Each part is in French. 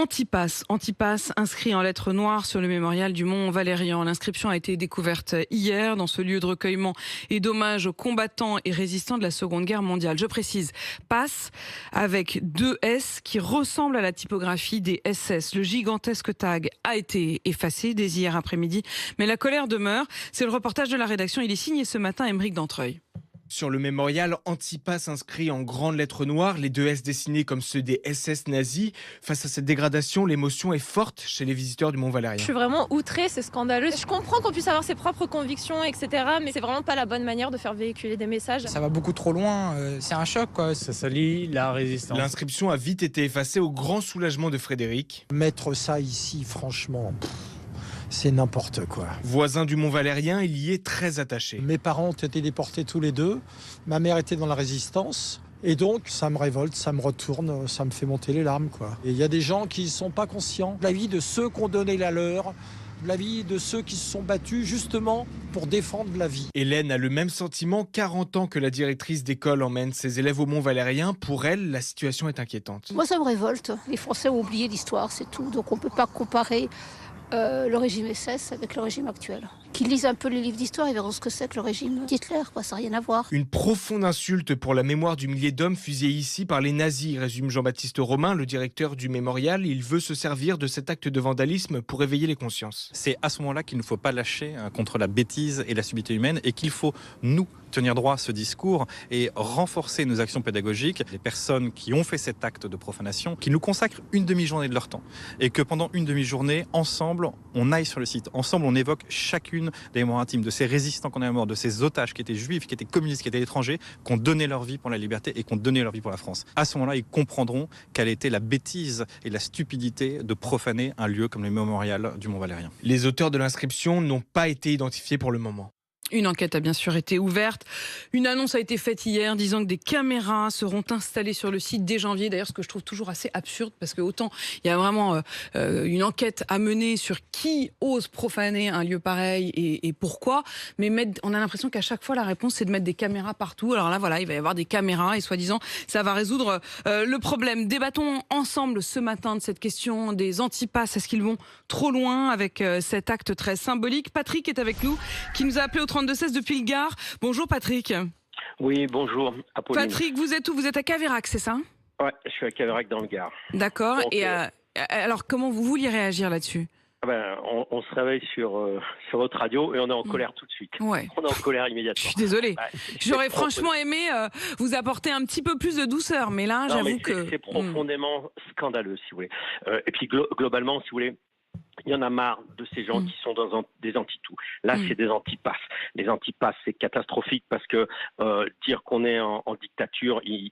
Antipasse inscrit en lettres noires sur le mémorial du Mont Valérien. L'inscription a été découverte hier dans ce lieu de recueillement et d'hommage aux combattants et résistants de la Seconde Guerre mondiale. Je précise, passe avec 2 S qui ressemblent à la typographie des SS. Le gigantesque tag a été effacé dès hier après-midi, mais la colère demeure. C'est le reportage de la rédaction. Il est signé ce matin Aymeric Dantreuil. Sur le mémorial, Antipasse inscrit en grandes lettres noires, les 2 S dessinés comme ceux des SS nazis. Face à cette dégradation, l'émotion est forte chez les visiteurs du Mont Valérien. Je suis vraiment outrée, c'est scandaleux. Je comprends qu'on puisse avoir ses propres convictions, etc. Mais c'est vraiment pas la bonne manière de faire véhiculer des messages. Ça va beaucoup trop loin, c'est un choc quoi. Ça salit la résistance. L'inscription a vite été effacée au grand soulagement de Frédéric. Mettre ça ici, franchement... c'est n'importe quoi. Voisin du Mont Valérien, il y est très attaché. Mes parents ont été déportés tous les deux. Ma mère était dans la résistance. Et donc, ça me révolte, ça me retourne, ça me fait monter les larmes, quoi. Et il y a des gens qui ne sont pas conscients de la vie de ceux qui ont donné la leur, de la vie de ceux qui se sont battus justement pour défendre la vie. Hélène a le même sentiment, 40 ans que la directrice d'école emmène ses élèves au Mont Valérien. Pour elle, la situation est inquiétante. Moi, ça me révolte. Les Français ont oublié l'histoire, c'est tout. Donc on ne peut pas comparer le régime SS avec le régime actuel. Qu'ils lisent un peu les livres d'histoire, ils verront ce que c'est que le régime d'Hitler, quoi, ça n'a rien à voir. Une profonde insulte pour la mémoire du millier d'hommes fusillés ici par les nazis, résume Jean-Baptiste Romain, le directeur du mémorial. Il veut se servir de cet acte de vandalisme pour éveiller les consciences. C'est à ce moment-là qu'il ne faut pas lâcher contre la bêtise et la stupidité humaine et qu'il faut, nous, tenir droit à ce discours et renforcer nos actions pédagogiques. Les personnes qui ont fait cet acte de profanation, qui nous consacrent une demi-journée de leur temps et que pendant une demi-journée, ensemble, on aille sur le site. Ensemble, on évoque chacune des mémoires intimes de ces résistants qu'on a morts, de ces otages qui étaient juifs, qui étaient communistes, qui étaient étrangers, qui ont donné leur vie pour la liberté et qui ont donné leur vie pour la France. À ce moment-là, ils comprendront quelle était la bêtise et la stupidité de profaner un lieu comme le mémorial du Mont Valérien. Les auteurs de l'inscription n'ont pas été identifiés pour le moment. Une enquête a bien sûr été ouverte. Une annonce a été faite hier disant que des caméras seront installées sur le site dès janvier. D'ailleurs, ce que je trouve toujours assez absurde parce que autant il y a vraiment une enquête à mener sur qui ose profaner un lieu pareil et pourquoi. Mais on a l'impression qu'à chaque fois la réponse c'est de mettre des caméras partout. Alors là voilà, il va y avoir des caméras et soi-disant ça va résoudre le problème. Débattons ensemble ce matin de cette question des antipasses. Est-ce qu'ils vont trop loin avec cet acte très symbolique? Patrick est avec nous, qui nous a appelé au 32-16 depuis le Gard. Bonjour Patrick. Oui, bonjour Apolline. Patrick, vous êtes où? Vous êtes à Caveyrac, c'est ça? Ouais, je suis à Caveyrac dans le Gard. D'accord. Et alors, comment vous vouliez réagir là-dessus? On se réveille sur votre radio et on est en colère tout de suite. Ouais. On est en colère immédiatement. Je suis désolée. J'aurais franchement aimé vous apporter un petit peu plus de douceur, mais là, j'avoue que... C'est profondément scandaleux, si vous voulez. Et puis, globalement, si vous voulez, il y en a marre de ces gens qui sont dans des anti-tout. Là, c'est des antipasses. Les antipasses, c'est catastrophique parce que dire qu'on est en dictature, ils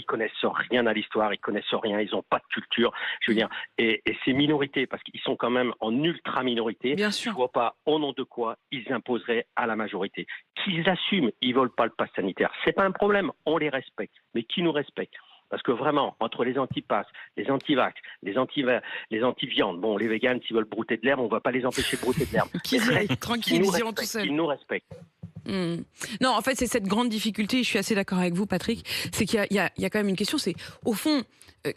connaissent rien à l'histoire, ils connaissent rien, ils n'ont pas de culture. Je veux dire, et ces minorités, parce qu'ils sont quand même en ultra-minorité, je ne vois pas au nom de quoi ils imposeraient à la majorité. Qu'ils assument, ils ne veulent pas le pass sanitaire. Ce n'est pas un problème, on les respecte. Mais qui nous respecte? Parce que vraiment, entre les antipasses, les antivax, les anti-viande, bon, les véganes, s'ils veulent brouter de l'herbe, on ne va pas les empêcher de brouter de l'herbe. Tranquille, ils iront tout seuls. Ils nous respectent. Non, en fait, c'est cette grande difficulté, je suis assez d'accord avec vous, Patrick, c'est qu'il y a quand même une question, c'est au fond,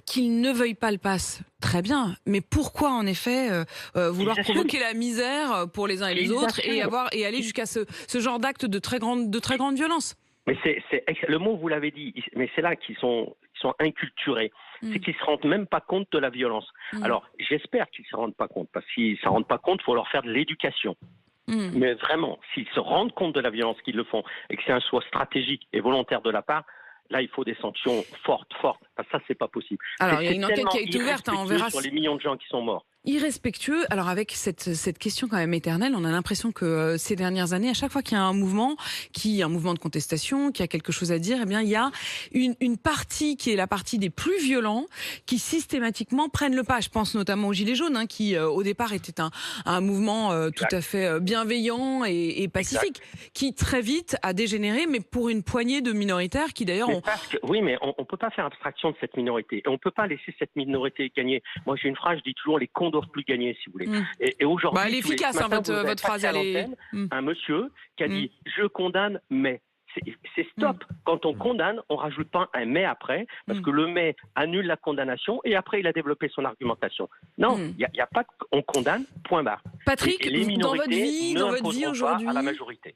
qu'ils ne veuillent pas le pass, très bien, mais pourquoi en effet vouloir provoquer la misère pour les uns et les autres et aller jusqu'à ce genre d'acte de très grande violence? Mais le mot, vous l'avez dit, mais c'est là qu'ils sont inculturés. C'est qu'ils ne se rendent même pas compte de la violence. Alors, j'espère qu'ils ne se rendent pas compte, parce qu'ils ne se rendent pas compte, il faut leur faire de l'éducation. Mais vraiment, s'ils se rendent compte de la violence qu'ils le font, et que c'est un choix stratégique et volontaire de la part, là, il faut des sanctions fortes. Ça, c'est pas possible. Alors, il y a une enquête qui a été ouverte, on verra sur les millions de gens qui sont morts. Irrespectueux. Alors avec cette question quand même éternelle, on a l'impression que ces dernières années, à chaque fois qu'il y a un mouvement de contestation, qui a quelque chose à dire, eh bien il y a une partie qui est la partie des plus violents qui systématiquement prennent le pas. Je pense notamment aux Gilets jaunes, qui au départ était un mouvement tout à fait bienveillant et pacifique, qui très vite a dégénéré, mais pour une poignée de minoritaires qui d'ailleurs Oui, mais on peut pas faire abstraction de cette minorité. Et on peut pas laisser cette minorité gagner. Moi j'ai une phrase, je dis toujours les cons doivent plus gagner, si vous voulez. Et aujourd'hui, elle est efficace, votre phrase. Un monsieur qui a dit je condamne, mais c'est stop. Quand on condamne, on rajoute pas un mais après, parce que le mais annule la condamnation et après il a développé son argumentation. Non, il y a pas on condamne, point barre. Patrick, et les dans votre minorités vie, ne dans votre vie imposeront pas aujourd'hui, à la majorité.